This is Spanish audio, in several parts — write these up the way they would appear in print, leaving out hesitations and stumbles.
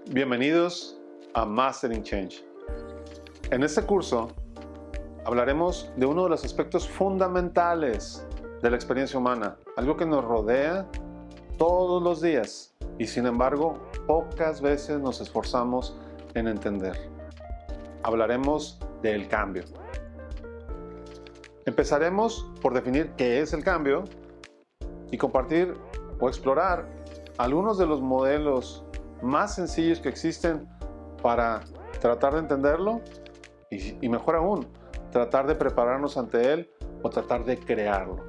Bienvenidos a Mastering Change. En este curso hablaremos de uno de los aspectos fundamentales de la experiencia humana, algo que nos rodea todos los días y sin embargo pocas veces nos esforzamos en entender. Hablaremos del cambio. Empezaremos por definir qué es el cambio y compartir o explorar algunos de los modelos más sencillos que existen para tratar de entenderlo y mejor aún, tratar de prepararnos ante él o tratar de crearlo.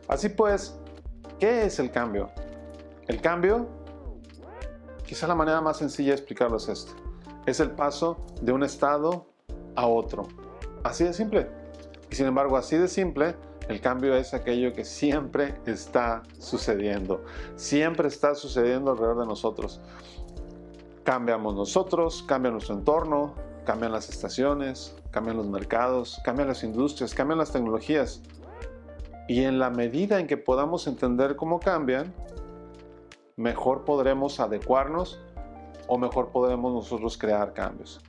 Así pues, ¿qué es el cambio? El cambio, quizá la manera más sencilla de explicarlo es esta. Es el paso de un estado a otro. Así de simple. Y sin embargo, así de simple, el cambio es aquello que siempre está sucediendo. Siempre está sucediendo alrededor de nosotros. Cambiamos nosotros, cambia nuestro entorno, cambian las estaciones, cambian los mercados, cambian las industrias, cambian las tecnologías. Y en la medida en que podamos entender cómo cambian, mejor podremos adecuarnos o mejor podremos nosotros crear cambios.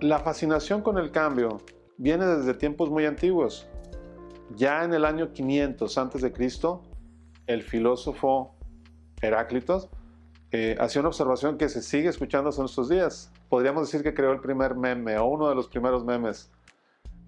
La fascinación con el cambio viene desde tiempos muy antiguos. Ya en el año 500 a.C., el filósofo Heráclitos hacía una observación que se sigue escuchando hasta nuestros días. Podríamos decir que creó el primer meme o uno de los primeros memes.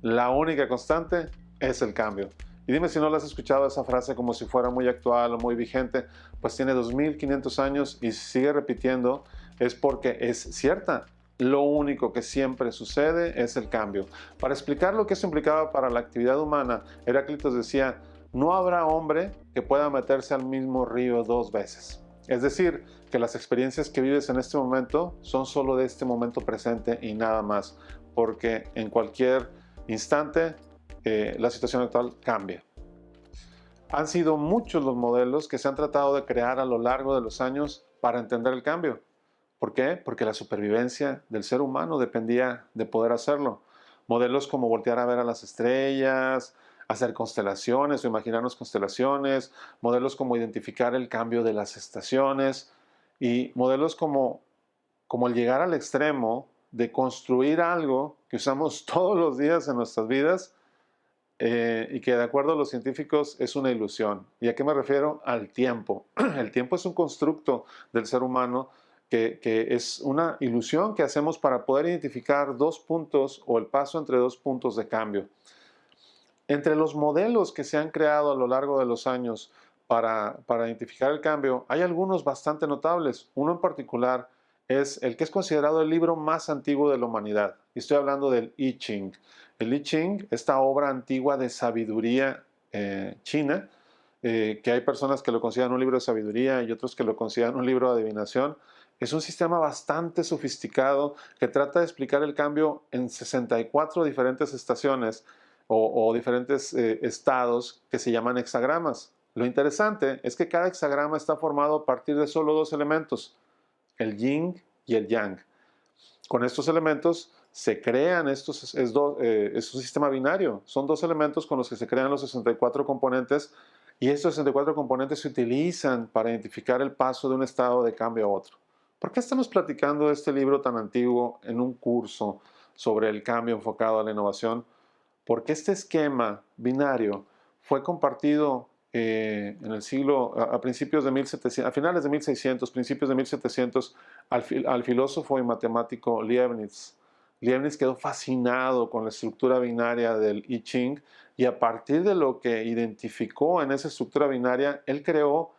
La única constante es el cambio. Y dime si no la has escuchado esa frase como si fuera muy actual o muy vigente. Pues tiene 2500 años y sigue repitiendo. Es porque es cierta. Lo único que siempre sucede es el cambio. Para explicar lo que eso implicaba para la actividad humana, Heráclitos decía, no habrá hombre que pueda meterse al mismo río dos veces. Es decir, que las experiencias que vives en este momento son solo de este momento presente y nada más, porque en cualquier instante la situación actual cambia. Han sido muchos los modelos que se han tratado de crear a lo largo de los años para entender el cambio. ¿Por qué? Porque la supervivencia del ser humano dependía de poder hacerlo. Modelos como voltear a ver a las estrellas, hacer constelaciones o imaginarnos constelaciones, modelos como identificar el cambio de las estaciones y modelos como el llegar al extremo de construir algo que usamos todos los días en nuestras vidas y que de acuerdo a los científicos es una ilusión. ¿Y a qué me refiero? Al tiempo. El tiempo es un constructo del ser humano que es una ilusión que hacemos para poder identificar dos puntos o el paso entre dos puntos de cambio. Entre los modelos que se han creado a lo largo de los años para identificar el cambio, hay algunos bastante notables. Uno en particular es el que es considerado el libro más antiguo de la humanidad. Y estoy hablando del I Ching. El I Ching, esta obra antigua de sabiduría china, que hay personas que lo consideran un libro de sabiduría y otros que lo consideran un libro de adivinación, es un sistema bastante sofisticado que trata de explicar el cambio en 64 diferentes estaciones o diferentes estados que se llaman hexagramas. Lo interesante es que cada hexagrama está formado a partir de solo dos elementos, el yin y el yang. Con estos elementos se crean es un sistema binario. Son dos elementos con los que se crean los 64 componentes y estos 64 componentes se utilizan para identificar el paso de un estado de cambio a otro. ¿Por qué estamos platicando de este libro tan antiguo en un curso sobre el cambio enfocado a la innovación? Porque este esquema binario fue compartido en el siglo, a principios de 1700, a finales de 1600, principios de 1700, al filósofo y matemático Leibniz. Leibniz quedó fascinado con la estructura binaria del I Ching y a partir de lo que identificó en esa estructura binaria, él creó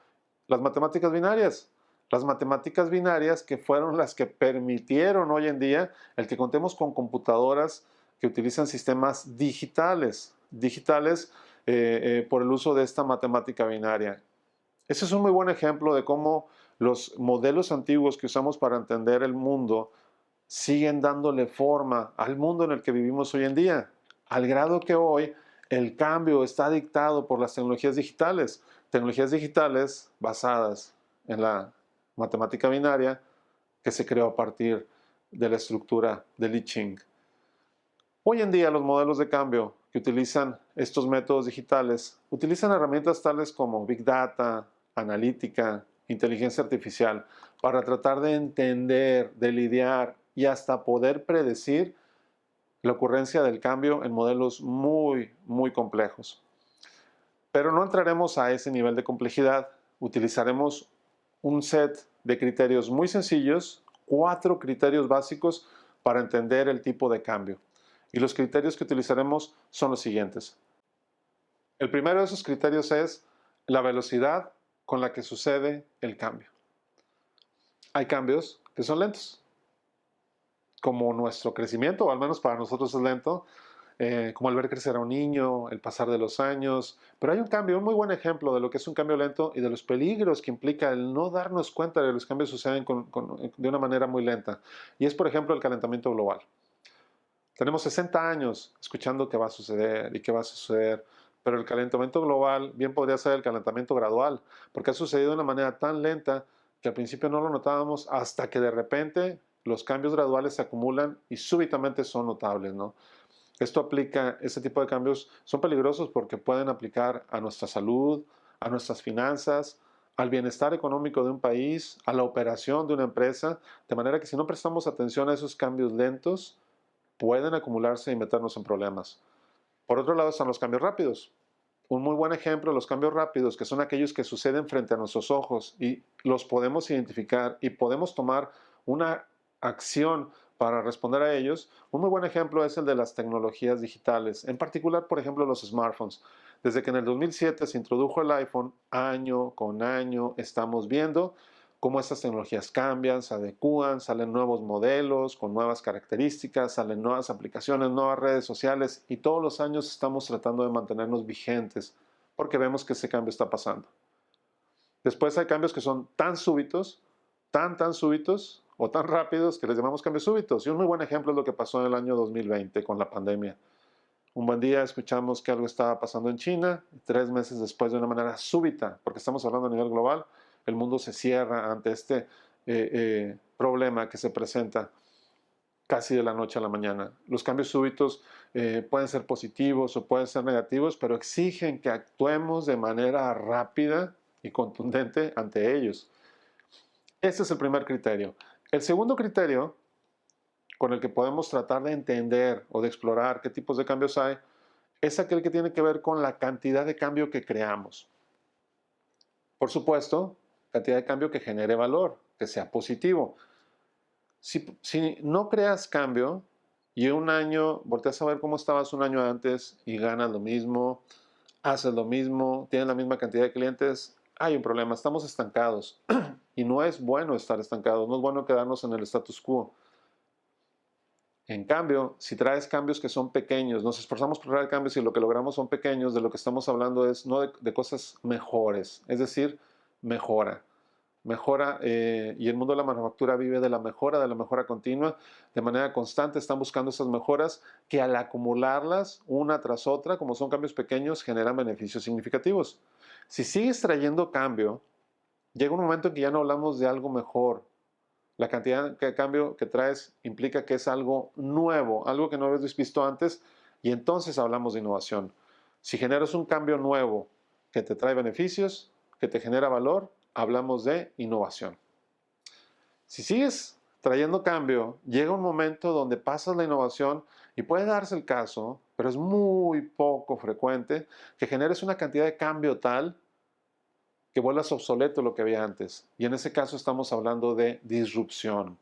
las matemáticas binarias. Las matemáticas binarias que fueron las que permitieron hoy en día el que contemos con computadoras que utilizan sistemas digitales por el uso de esta matemática binaria. Ese es un muy buen ejemplo de cómo los modelos antiguos que usamos para entender el mundo siguen dándole forma al mundo en el que vivimos hoy en día, al grado que hoy el cambio está dictado por las tecnologías digitales basadas en la matemática binaria que se creó a partir de la estructura de Li Ching. Hoy en día los modelos de cambio que utilizan estos métodos digitales utilizan herramientas tales como Big Data, analítica, inteligencia artificial para tratar de entender, de lidiar y hasta poder predecir la ocurrencia del cambio en modelos muy complejos. Pero no entraremos a ese nivel de complejidad. Utilizaremos un set de criterios muy sencillos, 4 criterios básicos para entender el tipo de cambio. Y los criterios que utilizaremos son los siguientes. El primero de esos criterios es la velocidad con la que sucede el cambio. Hay cambios que son lentos, como nuestro crecimiento, o al menos para nosotros es lento, como el ver crecer a un niño, el pasar de los años. Pero hay un cambio, un muy buen ejemplo de lo que es un cambio lento y de los peligros que implica el no darnos cuenta de que los cambios suceden de una manera muy lenta. Y es, por ejemplo, el calentamiento global. Tenemos 60 años escuchando qué va a suceder y qué va a suceder, pero el calentamiento global bien podría ser el calentamiento gradual, porque ha sucedido de una manera tan lenta que al principio no lo notábamos hasta que de repente los cambios graduales se acumulan y súbitamente son notables, ¿no? Este tipo de cambios son peligrosos porque pueden aplicar a nuestra salud, a nuestras finanzas, al bienestar económico de un país, a la operación de una empresa, de manera que si no prestamos atención a esos cambios lentos, pueden acumularse y meternos en problemas. Por otro lado están los cambios rápidos. Un muy buen ejemplo de los cambios rápidos, que son aquellos que suceden frente a nuestros ojos y los podemos identificar y podemos tomar una acción para responder a ellos. Un muy buen ejemplo es el de las tecnologías digitales, en particular, por ejemplo, los smartphones. Desde que en el 2007 se introdujo el iPhone, año con año estamos viendo cómo estas tecnologías cambian, se adecúan, salen nuevos modelos con nuevas características, salen nuevas aplicaciones, nuevas redes sociales y todos los años estamos tratando de mantenernos vigentes porque vemos que ese cambio está pasando. Después hay cambios que son tan súbitos, tan súbitos o tan rápidos que les llamamos cambios súbitos. Y un muy buen ejemplo es lo que pasó en el año 2020 con la pandemia. Un buen día escuchamos que algo estaba pasando en China y 3 meses después, de una manera súbita, porque estamos hablando a nivel global, el mundo se cierra ante este problema que se presenta casi de la noche a la mañana. Los cambios súbitos pueden ser positivos o pueden ser negativos, pero exigen que actuemos de manera rápida y contundente ante ellos. Este es el primer criterio. El segundo criterio con el que podemos tratar de entender o de explorar qué tipos de cambios hay, es aquel que tiene que ver con la cantidad de cambio que creamos. Por supuesto, cantidad de cambio que genere valor, que sea positivo. Si no creas cambio y un año volteas a ver cómo estabas un año antes y ganas lo mismo, haces lo mismo, tienes la misma cantidad de clientes, hay un problema, estamos estancados. Y no es bueno estar estancados, no es bueno quedarnos en el status quo. En cambio, si traes cambios que son pequeños, nos esforzamos por traer cambios y lo que logramos son pequeños, de lo que estamos hablando es no de cosas mejores, es decir, mejora. Mejora, y el mundo de la manufactura vive de la mejora continua, de manera constante están buscando esas mejoras que al acumularlas una tras otra, como son cambios pequeños, generan beneficios significativos. Si sigues trayendo cambio, llega un momento en que ya no hablamos de algo mejor. La cantidad de cambio que traes implica que es algo nuevo, algo que no habías visto antes, y entonces hablamos de innovación. Si generas un cambio nuevo que te trae beneficios, que te genera valor, hablamos de innovación. Si sigues trayendo cambio, llega un momento donde pasas la innovación y puede darse el caso, pero es muy poco frecuente, que generes una cantidad de cambio tal que vuelvas obsoleto lo que había antes. Y en ese caso estamos hablando de disrupción.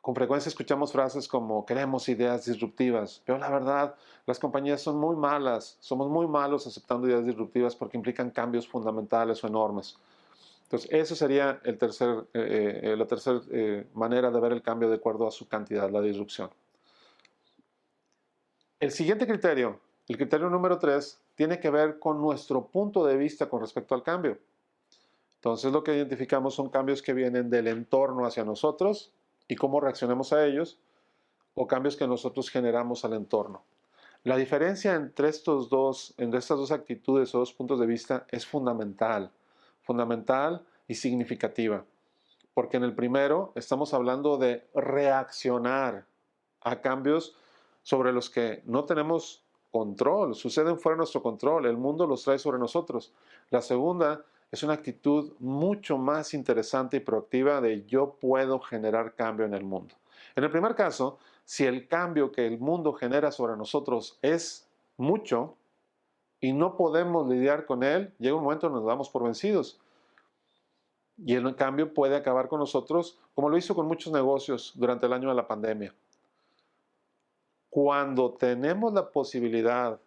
Con frecuencia escuchamos frases como queremos ideas disruptivas, pero la verdad, las compañías son muy malas, somos muy malos aceptando ideas disruptivas porque implican cambios fundamentales o enormes. Entonces, eso sería la tercera manera de ver el cambio de acuerdo a su cantidad, la disrupción. El siguiente criterio, el criterio número 3, tiene que ver con nuestro punto de vista con respecto al cambio. Entonces, lo que identificamos son cambios que vienen del entorno hacia nosotros y cómo reaccionamos a ellos, o cambios que nosotros generamos al entorno. La diferencia entre estas dos actitudes o dos puntos de vista es fundamental. Fundamental y significativa. Porque en el primero estamos hablando de reaccionar a cambios sobre los que no tenemos control, suceden fuera de nuestro control, el mundo los trae sobre nosotros. La segunda es una actitud mucho más interesante y proactiva de yo puedo generar cambio en el mundo. En el primer caso, si el cambio que el mundo genera sobre nosotros es mucho y no podemos lidiar con él, llega un momento en que nos damos por vencidos. Y el cambio puede acabar con nosotros, como lo hizo con muchos negocios durante el año de la pandemia. Cuando tenemos la posibilidad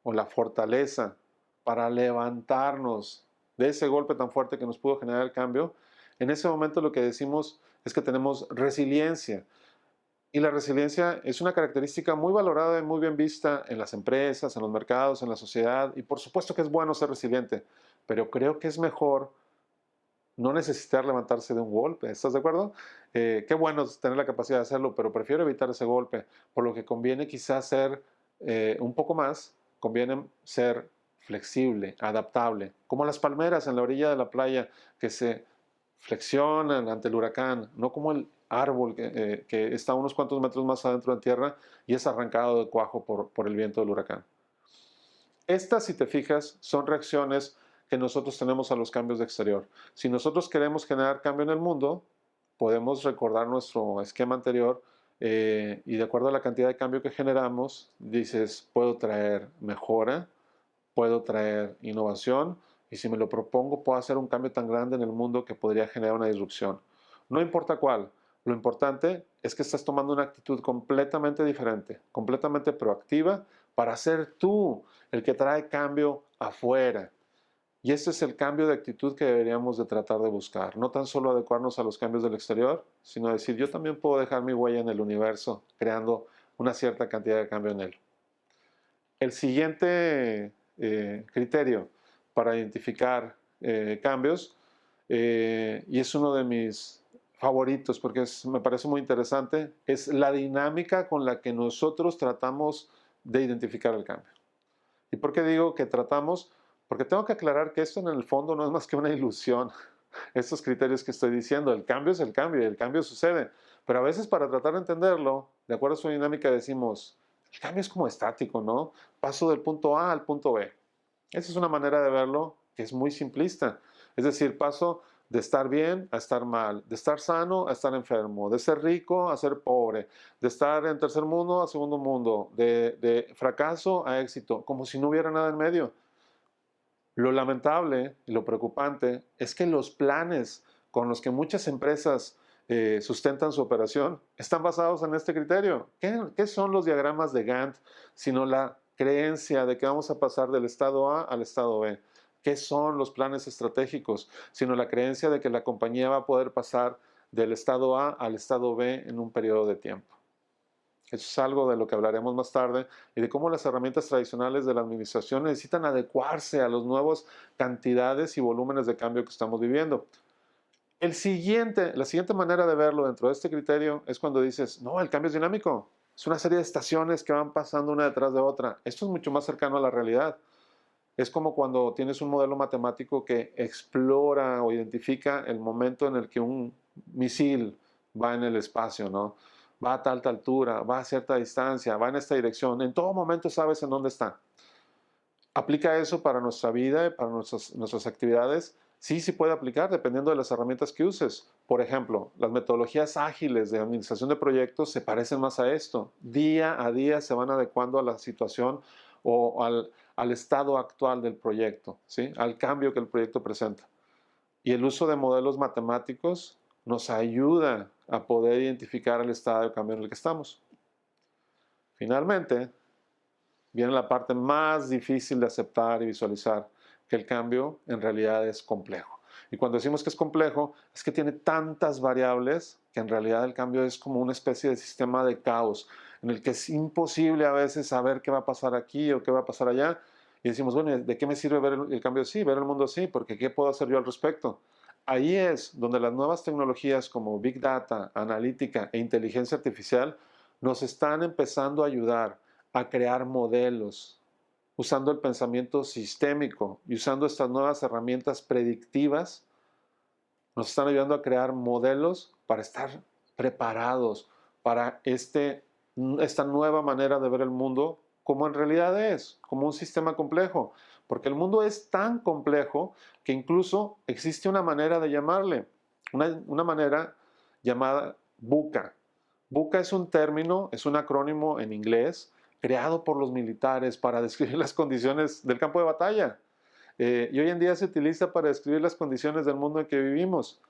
o la fortaleza para levantarnos de ese golpe tan fuerte que nos pudo generar el cambio, en ese momento lo que decimos es que tenemos resiliencia. Y la resiliencia es una característica muy valorada y muy bien vista en las empresas, en los mercados, en la sociedad. Y por supuesto que es bueno ser resiliente, pero creo que es mejor no necesitar levantarse de un golpe. ¿Estás de acuerdo? Qué bueno tener la capacidad de hacerlo, pero prefiero evitar ese golpe. Por lo que conviene quizás ser un poco más, conviene ser flexible, adaptable, como las palmeras en la orilla de la playa que se flexionan ante el huracán, no como el árbol que está unos cuantos metros más adentro de tierra y es arrancado de cuajo por el viento del huracán. Estas, si te fijas, son reacciones que nosotros tenemos a los cambios de exterior. Si nosotros queremos generar cambio en el mundo, podemos recordar nuestro esquema anterior y de acuerdo a la cantidad de cambio que generamos, dices, puedo traer mejora, puedo traer innovación y si me lo propongo, puedo hacer un cambio tan grande en el mundo que podría generar una disrupción. No importa cuál, lo importante es que estás tomando una actitud completamente diferente, completamente proactiva para ser tú el que trae cambio afuera. Y ese es el cambio de actitud que deberíamos de tratar de buscar. No tan solo adecuarnos a los cambios del exterior, sino decir, yo también puedo dejar mi huella en el universo, creando una cierta cantidad de cambio en él. El siguiente criterio para identificar cambios, y es uno de mis favoritos porque me parece muy interesante, es la dinámica con la que nosotros tratamos de identificar el cambio. ¿Y por qué digo que tratamos? Porque tengo que aclarar que esto en el fondo no es más que una ilusión. Estos criterios que estoy diciendo, el cambio es el cambio y el cambio sucede. Pero a veces para tratar de entenderlo, de acuerdo a su dinámica, decimos, el cambio es como estático, ¿no? Paso del punto A al punto B. Esa es una manera de verlo que es muy simplista. Es decir, paso de estar bien a estar mal, de estar sano a estar enfermo, de ser rico a ser pobre, de estar en tercer mundo a segundo mundo, de fracaso a éxito, como si no hubiera nada en medio. Lo lamentable y lo preocupante es que los planes con los que muchas empresas sustentan su operación están basados en este criterio. ¿Qué son los diagramas de Gantt sino la creencia de que vamos a pasar del estado A al estado B? ¿Qué son los planes estratégicos sino la creencia de que la compañía va a poder pasar del estado A al estado B en un periodo de tiempo? Eso es algo de lo que hablaremos más tarde y de cómo las herramientas tradicionales de la administración necesitan adecuarse a las nuevas cantidades y volúmenes de cambio que estamos viviendo. La siguiente manera de verlo dentro de este criterio es cuando dices, no, el cambio es dinámico. Es una serie de estaciones que van pasando una detrás de otra. Esto es mucho más cercano a la realidad. Es como cuando tienes un modelo matemático que explora o identifica el momento en el que un misil va en el espacio, ¿no? Va a tal altura, va a cierta distancia, va en esta dirección. En todo momento sabes en dónde está. ¿Aplica eso para nuestra vida, para nuestras actividades? Sí, sí puede aplicar dependiendo de las herramientas que uses. Por ejemplo, las metodologías ágiles de administración de proyectos se parecen más a esto. Día a día se van adecuando a la situación o al estado actual del proyecto, ¿sí? Al cambio que el proyecto presenta. Y el uso de modelos matemáticos nos ayuda a poder identificar el estado de cambio en el que estamos. Finalmente, viene la parte más difícil de aceptar y visualizar, que el cambio en realidad es complejo. Y cuando decimos que es complejo, es que tiene tantas variables que en realidad el cambio es como una especie de sistema de caos, en el que es imposible a veces saber qué va a pasar aquí o qué va a pasar allá. Y decimos, bueno, ¿de qué me sirve ver el cambio así, ver el mundo así? Porque ¿qué puedo hacer yo al respecto? Ahí es donde las nuevas tecnologías como Big Data, analítica e inteligencia artificial nos están empezando a ayudar a crear modelos, usando el pensamiento sistémico y usando estas nuevas herramientas predictivas Nos están ayudando a crear modelos para estar preparados para esta nueva manera de ver el mundo como en realidad es, como un sistema complejo. Porque el mundo es tan complejo que incluso existe una manera de llamarle, una manera llamada VUCA. VUCA es un término, es un acrónimo en inglés creado por los militares para describir las condiciones del campo de batalla. Y hoy en día se utiliza para describir las condiciones del mundo en que vivimos.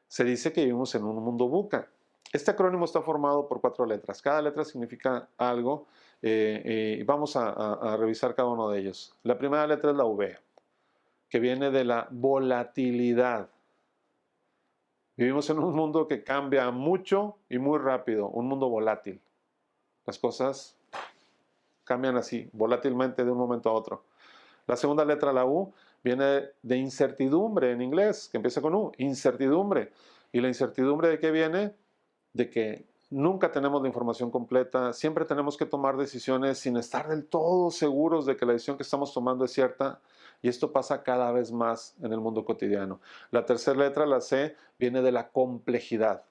Se dice que vivimos en un mundo VUCA. Este acrónimo está formado por 4 letras. Cada letra significa algo y vamos a revisar cada uno de ellos. La primera letra es la V, que viene de la volatilidad. Vivimos en un mundo que cambia mucho y muy rápido, un mundo volátil. Las cosas cambian así, volátilmente de un momento a otro. La segunda letra, la U, viene de incertidumbre en inglés, que empieza con U, incertidumbre. ¿Y la incertidumbre de qué viene? De que nunca tenemos la información completa, siempre tenemos que tomar decisiones sin estar del todo seguros de que la decisión que estamos tomando es cierta, y esto pasa cada vez más en el mundo cotidiano. La tercera letra, la C, viene de la complejidad.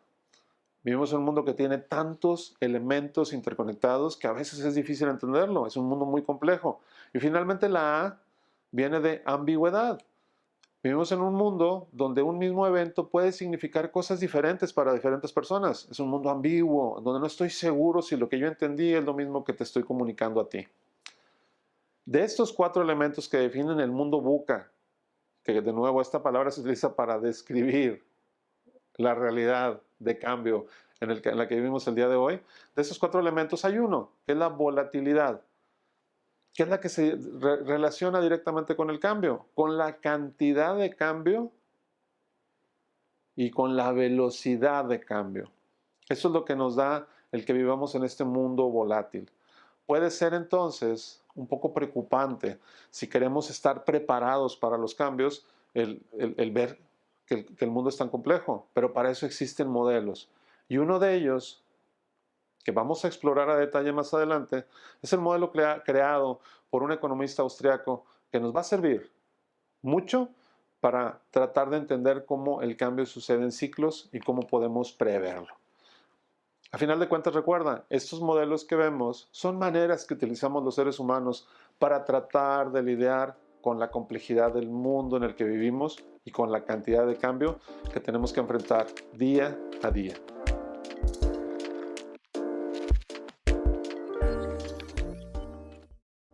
Vivimos en un mundo que tiene tantos elementos interconectados que a veces es difícil entenderlo, es un mundo muy complejo. Y finalmente la A viene de ambigüedad. Vivimos en un mundo donde un mismo evento puede significar cosas diferentes para diferentes personas. Es un mundo ambiguo, donde no estoy seguro si lo que yo entendí es lo mismo que te estoy comunicando a ti. De estos 4 elementos que definen el mundo VUCA, que de nuevo esta palabra se utiliza para describir la realidad de cambio en la que vivimos el día de hoy, de esos 4 elementos hay uno, que es la volatilidad, que es la que se relaciona directamente con el cambio, con la cantidad de cambio y con la velocidad de cambio. Eso es lo que nos da el que vivamos en este mundo volátil. Puede ser entonces un poco preocupante si queremos estar preparados para los cambios, el ver que el mundo es tan complejo, pero para eso existen modelos. Y uno de ellos, que vamos a explorar a detalle más adelante, es el modelo creado por un economista austriaco que nos va a servir mucho para tratar de entender cómo el cambio sucede en ciclos y cómo podemos preverlo. A final de cuentas, recuerda, estos modelos que vemos son maneras que utilizamos los seres humanos para tratar de lidiar con la complejidad del mundo en el que vivimos y con la cantidad de cambio que tenemos que enfrentar día a día.